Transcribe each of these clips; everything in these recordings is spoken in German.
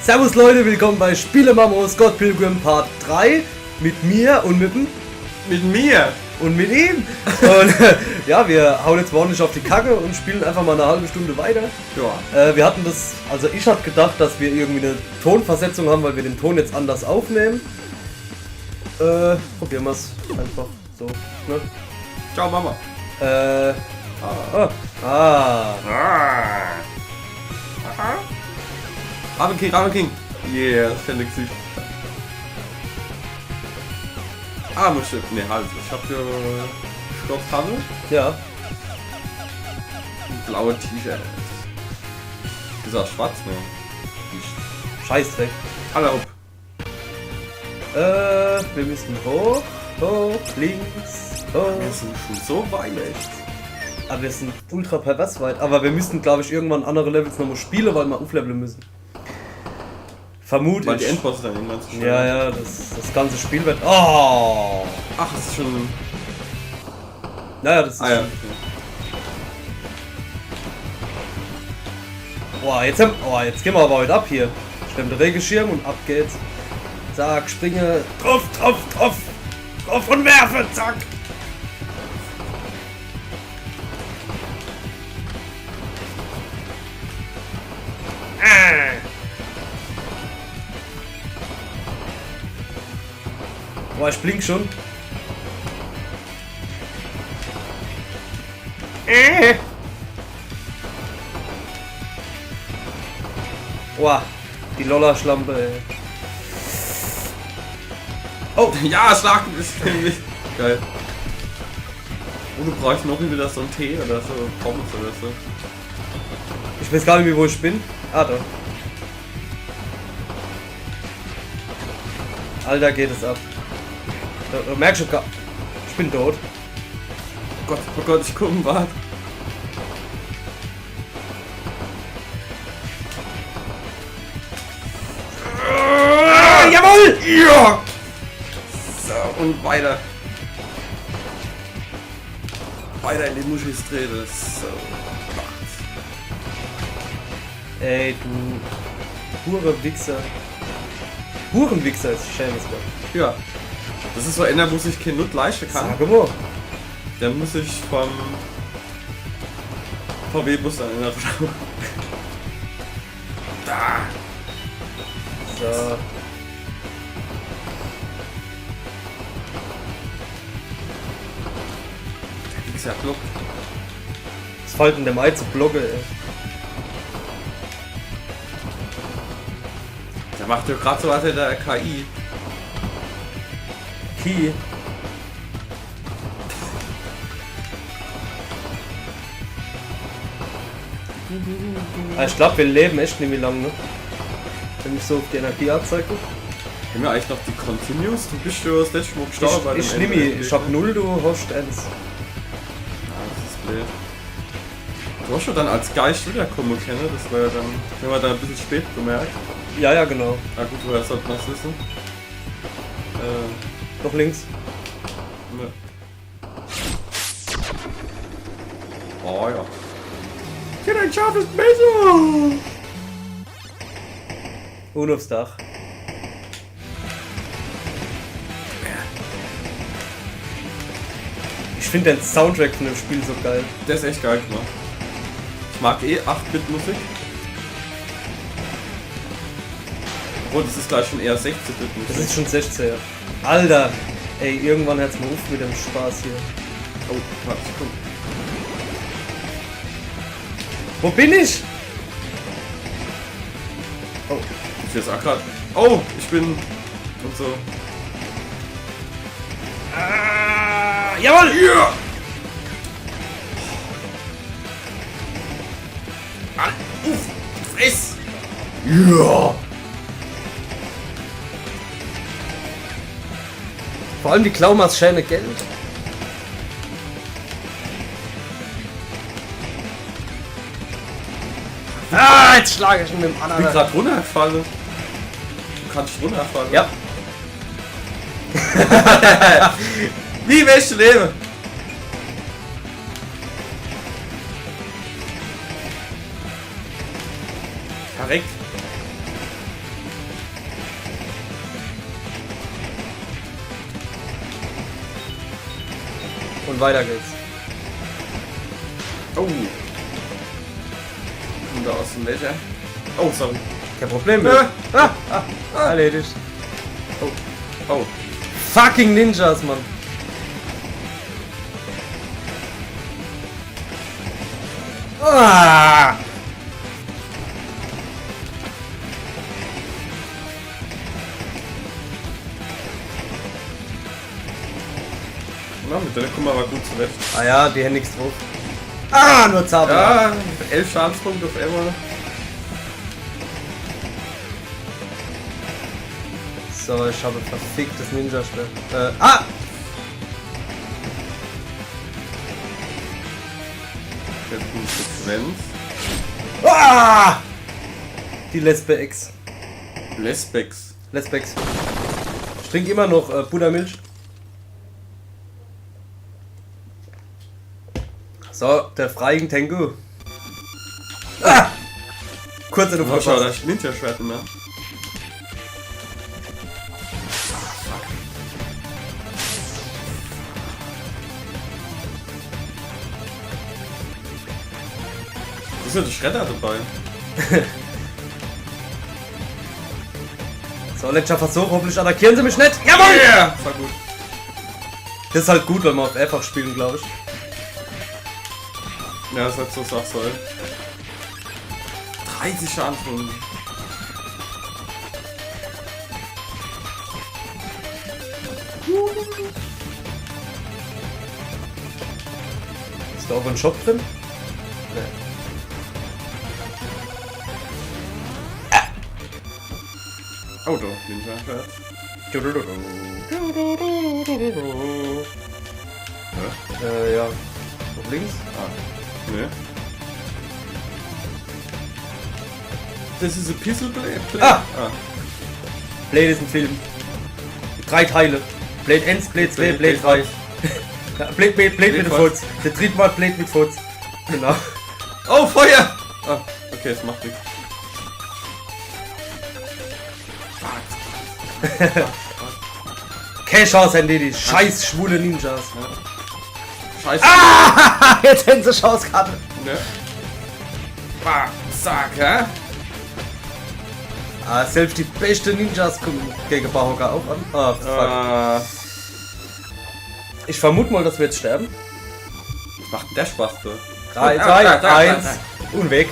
Servus Leute, willkommen bei Spielemamo Scott Pilgrim Part 3 mit mir und mit mir und mit ihm. Und ja, wir hauen jetzt ordentlich auf die Kacke und spielen einfach mal eine halbe Stunde weiter. Ja. Wir hatten das, also ich hatte gedacht, dass wir irgendwie eine Tonversetzung haben, weil wir den Ton jetzt anders aufnehmen. Probieren wir es einfach so, ne? Ciao Mama. Raven King. Yeah, das fände ich süß. Muss ich. Ne, halt. Ich hab hier Stoffhanne. Ja. Ein blaues T-Shirt. Ist auch schwarz, ne? Scheißdreck. Alle hopp. Wir müssen hoch, links, hoch. Wir sind schon so weit. Aber wir sind ultra pervers weit. Aber wir müssten, glaube ich, irgendwann andere Levels nochmal spielen, weil wir aufleveln müssen. Vermute Weil ich. die Endbosse dann irgendwann zu schnell. Ja, das ganze Spiel wird... Oh! Ach, das ist schon... Naja, das ist... ja. Boah, jetzt gehen wir aber heute ab hier. Stimmt, der Regenschirm und ab geht's. Zack, springe. Drauf und werfe, zack. Boah, ich blink schon. Boah, die Lolla-Schlampe, ey. Oh, ja, Schlag ist nämlich geil. Oh, du brauchst noch wieder so einen Tee oder so, Pommes oder so. Ich weiß gar nicht mehr, wo ich bin. Ah, da. Alter, geht es ab. Du merkst schon, ich bin tot. Oh Gott, ich gucke warte. Jawohl! Ja! So, und weiter. Weiter in die Muschis treten. So. Ey, du Hurenwichser. Hurenwichser ist Schelmes Gott. Ja. Das ist so einer, wo sich kein Nut leisten kann. Sag mal. Der muss sich vom VW-Bus dann erinnert. Da! So. Der Wichser blockt. Was fällt in dem Ei zu blocken, ey? Der macht ja gerade so, als hätte er KI. Key. Ich glaube, wir leben echt nicht mehr lang, ne? Wenn ich so auf die Energie anzeige. Haben wir eigentlich noch die Continues? Du bist ja das letzte Mal gestorben bei dem Ich nehme, ich hab 0, du hast 1. Ja, das ist blöd. Du hast schon dann als Geist wiederkommen können, das war ja dann, wenn man da ein bisschen spät bemerkt. Ja, genau. Na gut, woher sollte man das wissen? Noch links. Ne. Oh ja. Geht ein scharfes Messer! Und aufs Dach. Ich finde den Soundtrack von dem Spiel so geil. Der ist echt geil gemacht. Ich mag 8-Bit-Musik. Obwohl, das ist gleich schon eher 16-Bit-Musik. Das ist schon 16, ja. Alter! Ey, irgendwann hört's mal auf mit dem Spaß hier. Oh, warte, komm. Wo bin ich? Oh, ich jetzt auch grad. Oh, ich bin. Und so. Jawohl! Ja! Friss! Ja! Vor allem die Klaumas schöne Geld. Jetzt schlage ich ihn mit dem Ich bin anderen. gerade runtergefallen. Du kannst runterfallen. Ja. Wie willst du leben? Verreckt. Und weiter geht's. Oh. Und da aus dem Lecher. Oh, sorry. Kein Problem mehr. Erledigt. Oh. Oh. Fucking Ninjas, Mann. Ah! Na, mit der kommen wir aber gut zurecht. Ah ja, die haben nichts drauf. Ah, nur Zauber. Ja, 11 Schadenspunkte auf einmal. So, ich habe verficktes Ninja-Schwert. Jetzt eine Sequenz. Ah! Die Lesbe-Ex. Lesbex. Lesbex. Ich trinke immer noch Buttermilch. So, der Freigen Tengu. Ah! Kurze du Oh, schau, da ist Ninja-Schwert mehr. Ist ja der Schredder dabei. So, letzter Versuch. Hoffentlich attackieren sie mich nicht. Jawohl! Yeah! War gut. Das ist halt gut, wenn wir auf einfach spielen, glaube ich. Ja, das hat so Sache soll. 30 Schadenspunkte. Ist da auch ein Shop drin? Nee. Oh, doch, Ninja-Schwert. Ja. Noch links? Ah, ne. Das ist ein Pistol Blade. Ah! Blade ist ein Film. 3 Teile. Blade 1, Blade 2, Blade 3. Blade mit Futz. Der dritte Mal Blade mit Futz. Genau. Oh, Feuer! Ah, okay, es macht nichts. Keine Chance, haben die scheiß schwule Ninjas. Scheiße. Ah! Jetzt haben sie Chance gerade. Ne? Bah, sag, hä? Ah, selbst die besten Ninjas kommen gegen Bahoka auch an. Ah, fuck. Ich vermute mal, dass wir jetzt sterben. Was macht denn der Spaß, du? 3, 2, 1 und weg.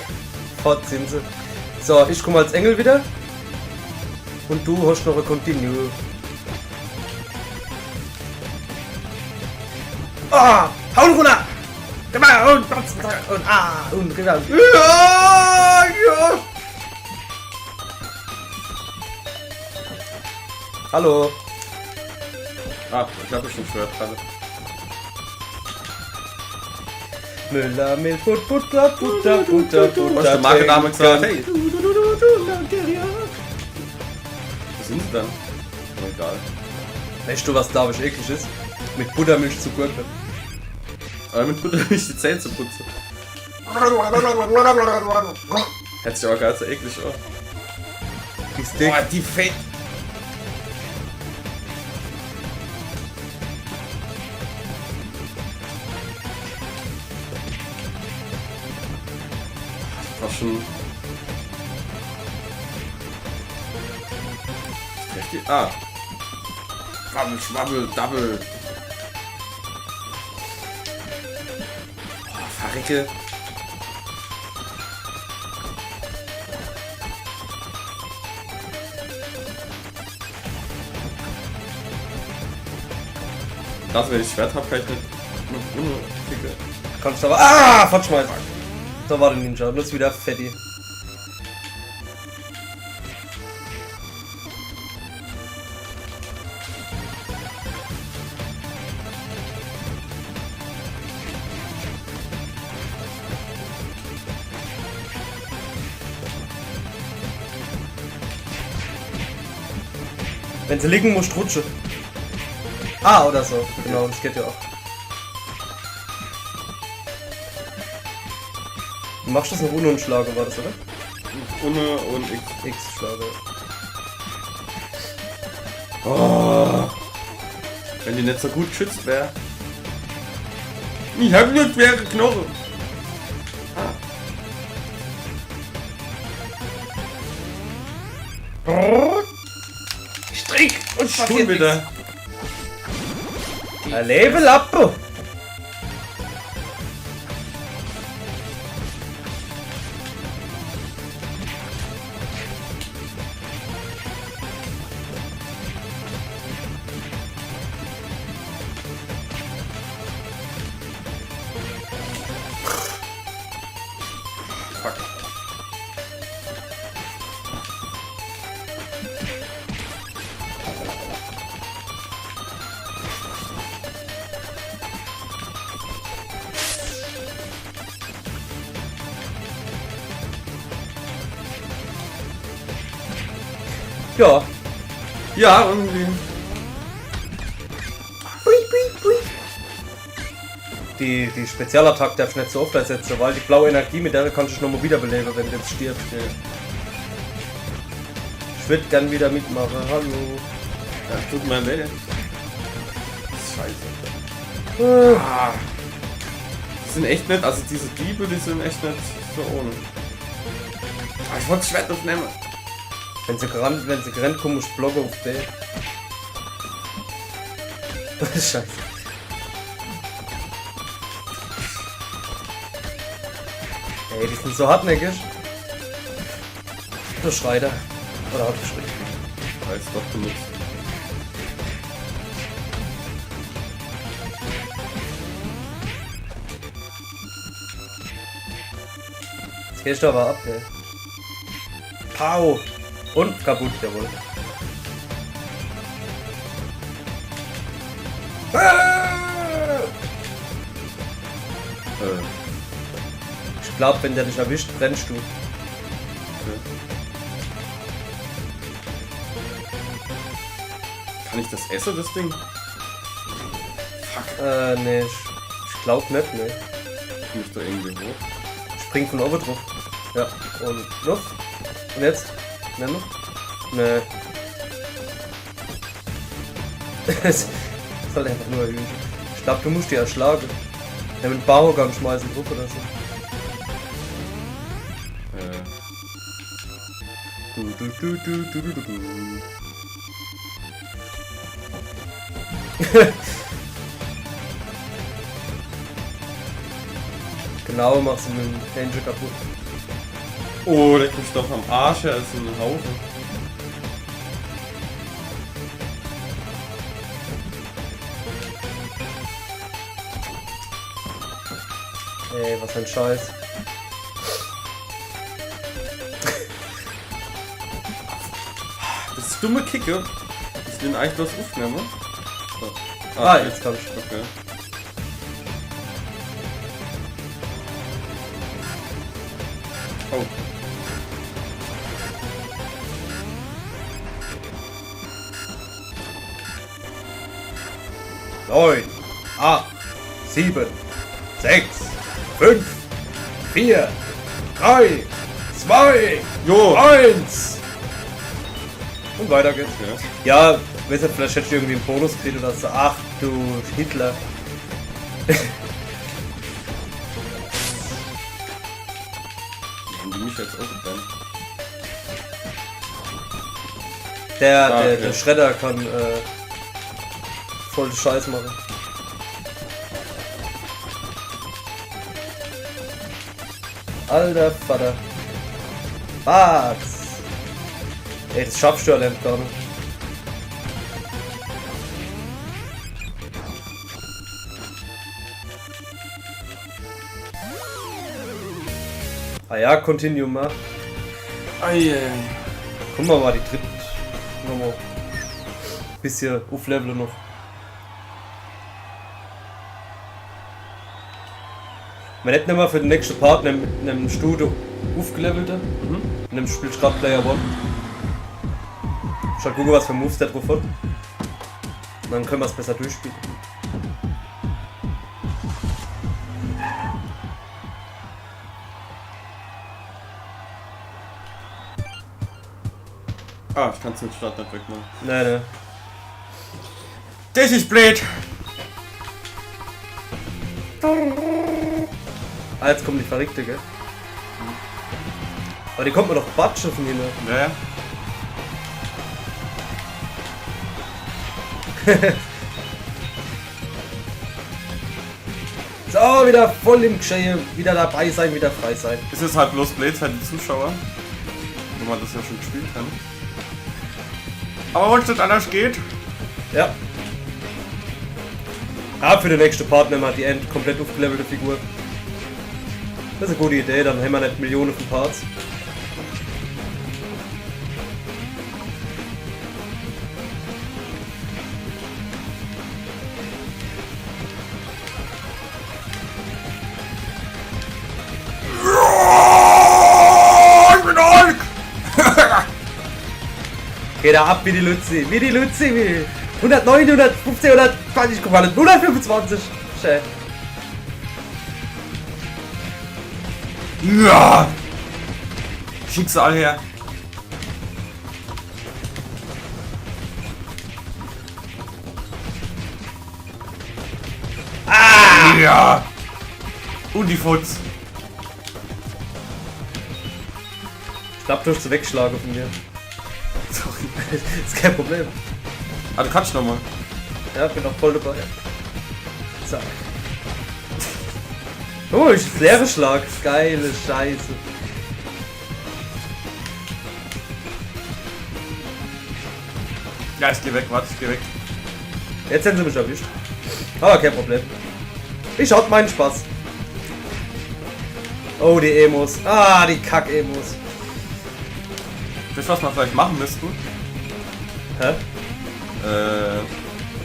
Fort sind sie. So, ich komme als Engel wieder. Und du hast noch ein Continue. Ah! Hauen runter! Und rüber. Ja, ja. Hallo. Ah, ich habe schon Schwert gerade. Müller, Milch, Butter. Was ist der Markenname gesagt? Hey. Was sind sie dann? Oh, egal. Weißt du, was Davisch eklig ist? Mit Buttermilch zu gurken. Aber mit Buttermilch die Zähne zu putzen. Hätte sich aber gar nicht so eklig auch. Die Stick. Boah, die Fett. War schon. Richtig. Ah. Schwabbel, schwabbel, double. Oh, verrecke. Das, wenn ich Schwert habe, kann ich nicht ohne Kicke. Kannst du aber. Ah! Fortschmeißen! Da war der Ninja. Nur ist wieder Fetti. Wenn sie liegen, musst du rutschen. Ah, oder so. Genau, das geht ja auch. Du machst das noch ohne und Schlager, war das, oder? Ohne und X. X-Schlager. Oh. Wenn die nicht so gut geschützt wäre. Ich hab nur schwere Knochen. Strick und Schon wieder. Ein Level up! Fuck. Ja. Ja, irgendwie. Die Spezialattacke darf nicht so oft einsetzen, weil die blaue Energie, mit der kannst du dich nochmal wiederbeleben, wenn du jetzt stirbst. Ich würde gern wieder mitmachen, hallo. Ja, tut mir leid. Scheiße. Ah. Die sind echt nett, also diese Diebe, die sind echt nicht so ohne. Ah, ich wollte das Schwert aufnehmen. Wenn sie gerannt kommen, muss ich blocken auf B. Scheiße. Ey, die sind so hartnäckig. Du Schreiter. Oder hat geschrien. Weiß doch benutzt. Jetzt gehst du aber ab, ey. Pau! Und kaputt, jawohl. Ich glaub, wenn der dich erwischt, brennst du. Okay. Kann ich das essen, das Ding? Fuck. Nee, ich glaub nicht, ne. Komm ich da irgendwie hoch? Spring von oben drauf. Ja, und noch. Und jetzt? Ne, noch? Ne. Das ist halt einfach nur ein Hühnchen. Ich glaub, du musst die erschlagen. Ja, mit dem Bauhogang schmeißen drauf oder so. Genau, machst du mit dem Danger kaputt. Oh, der kriegt doch am Arsch, er ist ein Haufen. Ey, was ein Scheiß. Das ist dumme Kicke. Ich will eigentlich das aufnehmen. So. Ah, jetzt komm ich. Okay. Oh. Neun, 8, 7, 6, 5, 4, 3, 2, Jo! 1. Und weiter geht's. Ja. Ja, weißt du, vielleicht hättest du irgendwie einen Bonus gekriegt oder so. Ach du Hitler. Haben die mich jetzt auch dann? Der Schredder kann voll Scheiß machen. Alter Vater. Was? Ey, das schaffst du ja gar nicht. Ah ja, continue mal. Eieiei. Gucken wir mal die dritte Nummer. Bisschen aufleveln noch. Man hätte nicht mal für den nächsten Part einem Studio aufgelevelter. In dem Spiel gerade Player One. Schau gucken, was für Moves der drauf hat. Und dann können wir es besser durchspielen. Ah, ich kann es mit Start nicht wegmachen. Nein. Das ist blöd! Ah, jetzt kommt die Verrückte, gell? Aber die kommt mir doch batschen von hier. Ja, ja. So, wieder voll im Geschehen. Wieder dabei sein, wieder frei sein. Ist jetzt halt bloß Blade für die Zuschauer. Wo man das ja schon gespielt hat. Aber wenn es nicht anders geht. Ja. Ah, für den nächsten Part nehmen wir die komplett aufgelevelte Figur. Das ist eine gute Idee, dann haben wir nicht Millionen von Parts. Ich bin Hulk! Geht er ab wie die Luzi, wie 109, 115, 120, guck mal, 125. Schön. Ja! Schicksal her. Ah! Ja! Und die Futz. Ich glaube, du hast zu wegschlagen von mir. Sorry. Ist kein Problem. Ah, du kannst nochmal. Ja, bin auch voll dabei. Zack. Oh, ich leere Schlag. Geile Scheiße. Ja, ich geh weg, warte, ich geh weg. Jetzt haben sie mich erwischt. Aber kein Problem. Ich hatte meinen Spaß. Oh, die Emos. Ah, die Kack-Emos. Wisst ihr, was wir vielleicht machen müssten? Hä?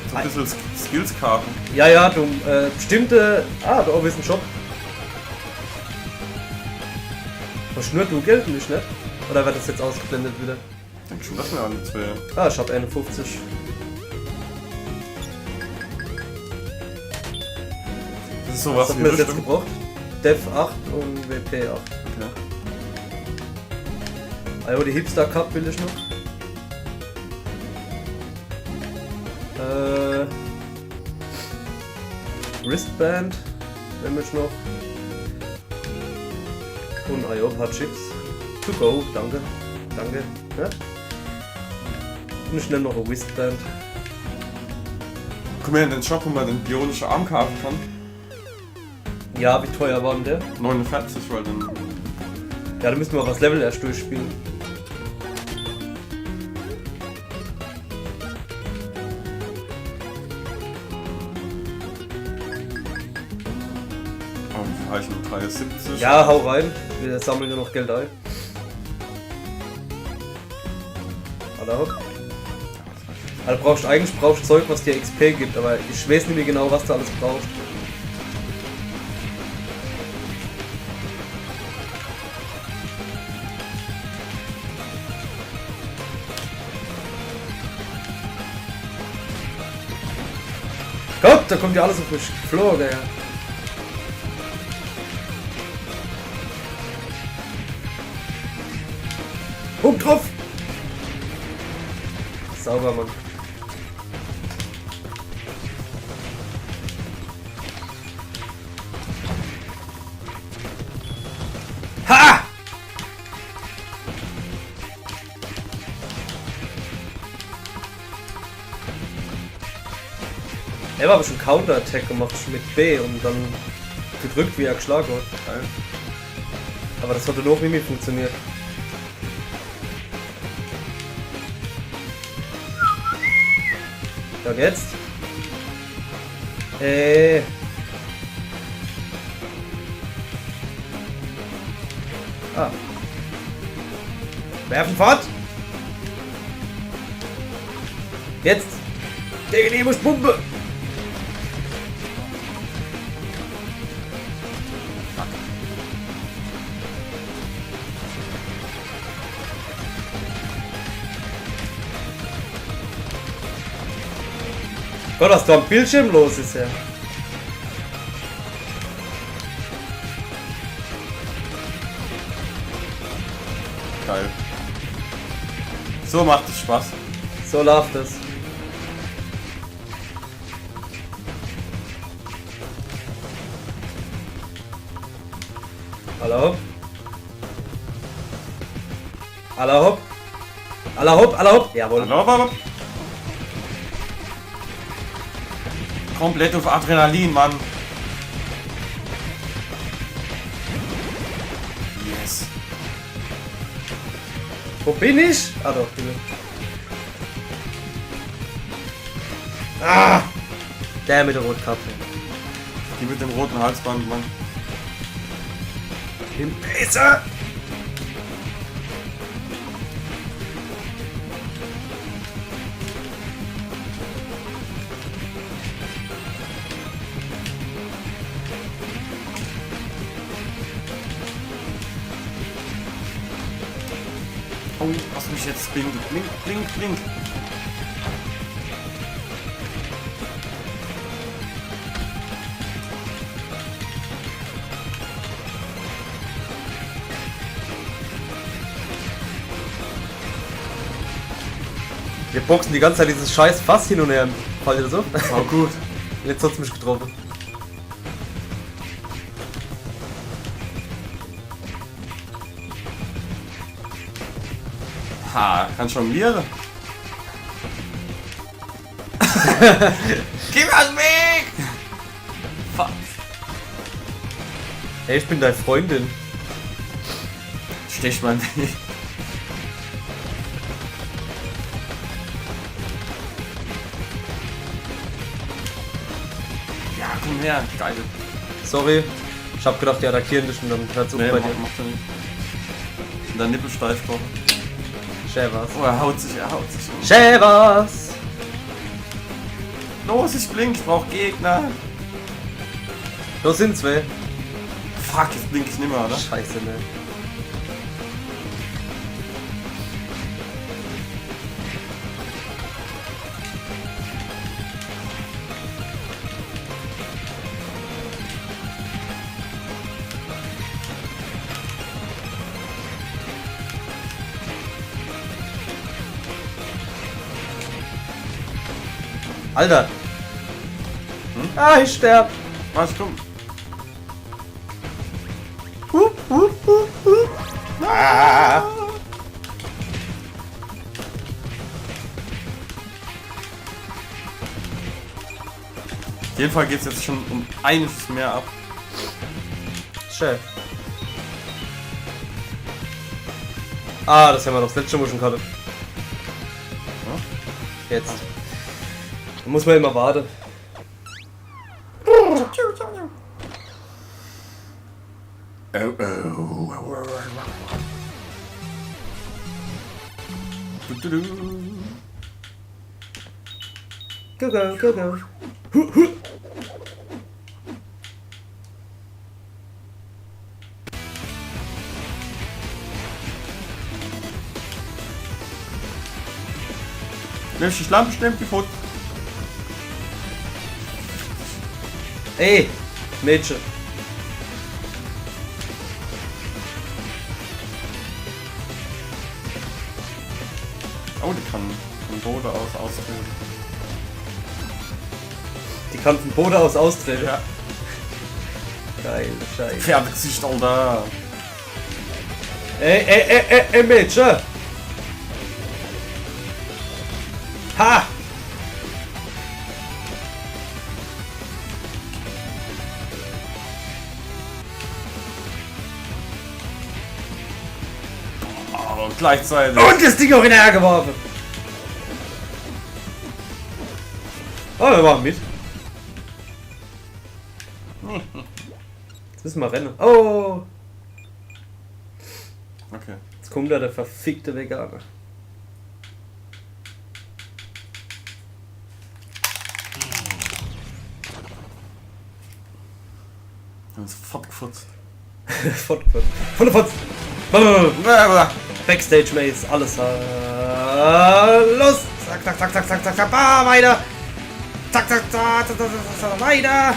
So ein bisschen Skills-Karten. Ja, ja, du, bestimmte... Ah, da oben ist ein Shop. Was nur du Geld nicht, ne? Oder wird das jetzt ausgeblendet wieder? Ich denke schon, dass wir alle zwei. Ah, ich hab 51. Das ist sowas Was hat wie mir das jetzt Rüstung. gebraucht? Dev 8 und WP 8. Okay. Also die Hipster Cup will ich noch. Wristband nehme ich noch. Und ein paar Chips. To go, danke. Danke. Ja? Und ich nehme noch ein Wristband. Komm her in den Shop, wo man den bionischen Arm kaufen kann. Ja, wie teuer war denn der? 49, weil dann. Ja, da müssen wir auch das Level erst durchspielen. Habe ich nur 73. Ja, hau rein. Wir sammeln ja noch Geld ein. Also eigentlich brauchst du Zeug, was dir XP gibt, aber ich weiß nicht mehr genau, was du alles brauchst. Gott, da kommt ja alles auf mich geflogen, ja. Punkt drauf! Sauber, Mann. Ha! Er war aber schon Counter-Attack gemacht mit B und dann gedrückt, wie er geschlagen hat. Geil. Aber das hatte nur mit mir funktioniert. Ja, und jetzt? Ah. Werfen fort! Jetzt! Der Genehmigungspumpe! Gott, was da am Bildschirm los ist, ja. Geil. So macht es Spaß. So läuft es. Alla hopp. Alla hopp. Alla hopp, alla hopp. Jawohl. Aber komplett auf Adrenalin, Mann. Yes. Wo bin ich? Ah doch, hier. Ah! Der mit der Rotkappe. Die mit dem roten Halsband, Mann. Im Laser! Oh, lass mich jetzt blinken. Blink, blink, blink. Wir boxen die ganze Zeit dieses scheiß Fass hin und her. Fällt dir das auf? Oh, gut. Jetzt hat's mich getroffen. Ha, kann jonglieren. Geh mir aus dem Weg! Fuck. Ey, ich bin deine Freundin. Stech mal nicht. Ja, komm her, geil. Sorry. Ich hab gedacht, die attackieren dich und dann hört's auf Nee, bei dir. macht er nicht. Und dann Nippel steif kochen. Schäbers. Oh, er haut sich um. Schäbers! Los, ich blink, ich brauch Gegner. Da sind zwei. Fuck, jetzt blink ich nicht mehr, oder? Scheiße, ne. Alter! Ah, ich sterb! Was, komm. Ah. Auf jeden Fall geht's jetzt schon um einiges mehr ab. Schön. Ah, das haben wir doch das letzte Motion Karte. Jetzt. Da muss man immer warten. Go, go, go, go. Lösch die Lampe schnell kaputt. Ey, Mädchen. Oh, die kann von Boden aus austreten. Die kann vom Boden aus austreten. Ja. Geil, Scheiße. Pferdegesicht, Alter. Ey, Mädchen. Ha! Oh, gleichzeitig. Und das Ding auch in den Air geworfen. Oh, wir machen mit. Jetzt müssen wir rennen. Oh! Okay. Jetzt kommt da der verfickte Veganer. Wir haben sofort gefutzt. Volle Fotz. Backstage Maze, alles. Los! Zack, zack, zack, zack, zack, zack, zack, weiter! Zack, zack, zack, zack, zack, zack, weiter!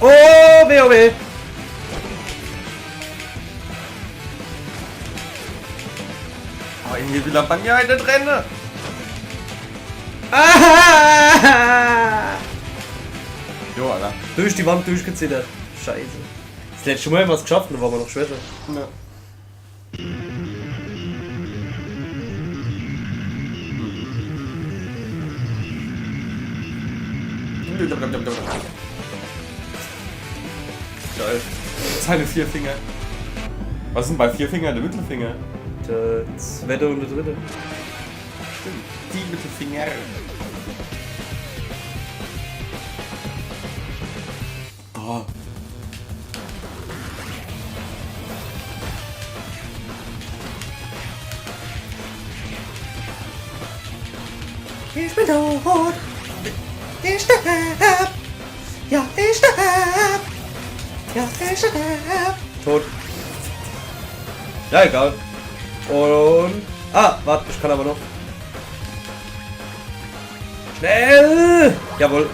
Oh, WoW! Oh, irgendwie will er bei mir eine Trenne. Ah! Jo, Alter. Durch die Wand durchgezittert. Scheiße. Das letzte Mal haben wir es geschafft, dann waren wir noch schwerer. Ja. Geil. Seine 4 Finger. Was sind bei 4 Fingern der Mittelfinger? Der zweite und der dritte. Stimmt. Die Mittelfinger. Oh. Ich bin tot. Ich sterb. Ja, ich sterb. Ja, ich sterb. Tot. Ja, egal. Und... Ah, warte, ich kann aber noch. Schnell! Jawohl.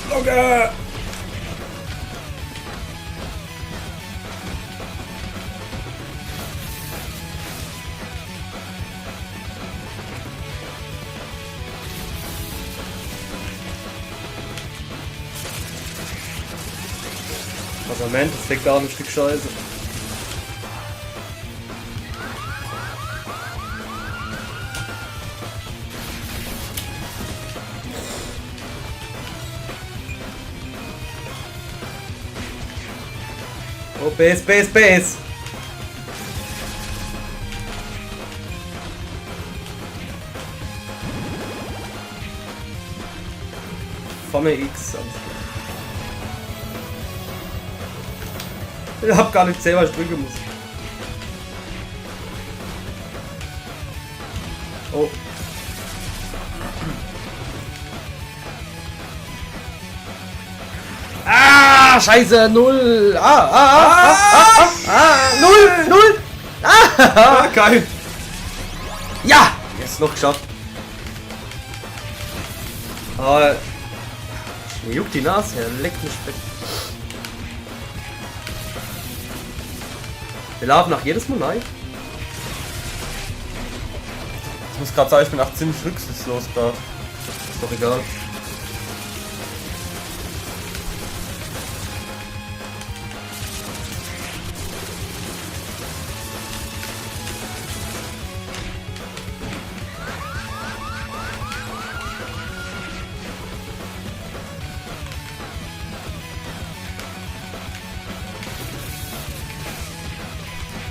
Locker! Moment, das liegt auch ein Stück Scheiße. Oh, Base, Base, Base! Vorne X. Ich hab gar nicht selber drücken muss. Oh. Ah, scheiße, 0. Null, 0. Ah, Geil. ja, jetzt noch geschafft. Ah, mir juckt die Nase, er leckt mich weg. Wir laufen nach jedes Mal rein. Ich muss gerade sagen, ich bin auch ziemlich rücksichtslos gerade. Ist doch egal.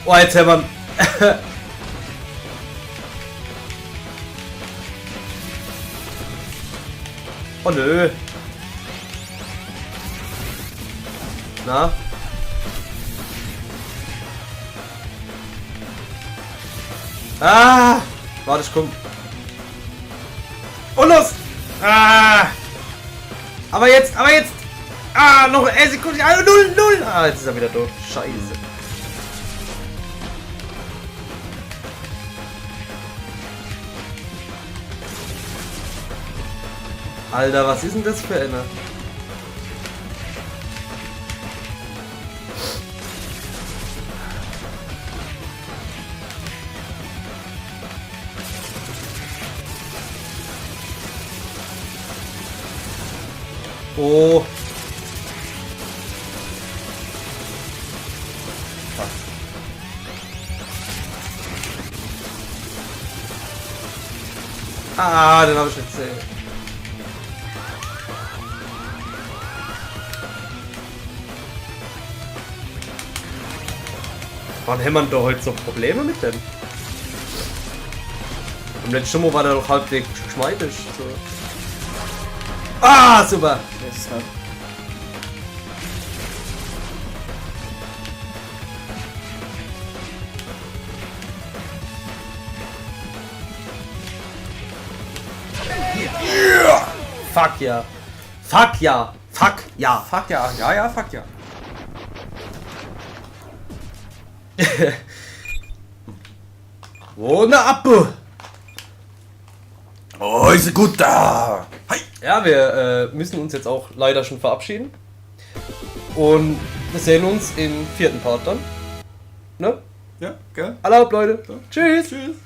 Oh, jetzt haben wir... Oh nö. Na? Ah! Warte, ich komm. Und los! Ah! Aber jetzt! Ah, noch eine Sekunde! Ah, 0! Ah, jetzt ist er wieder tot. Scheiße. Alter, was ist denn das für eine? Oh. Ah, den habe ich erzählt. Wann haben wir da heute so Probleme mit dem? Im letzten Mal war der doch halbwegs geschmeidig. So. Ah, super! Das hat Fuck ja! Fuck ja! Fuck ja! fuck ja, ja, fuck ja. Ohne Appe! Oh, ist gut da. Hi. Ja, wir müssen uns jetzt auch leider schon verabschieden. Und wir sehen uns im 4. Part dann. Ne? Ja, gell? Alle ab, Leute. So. Tschüss. Tschüss.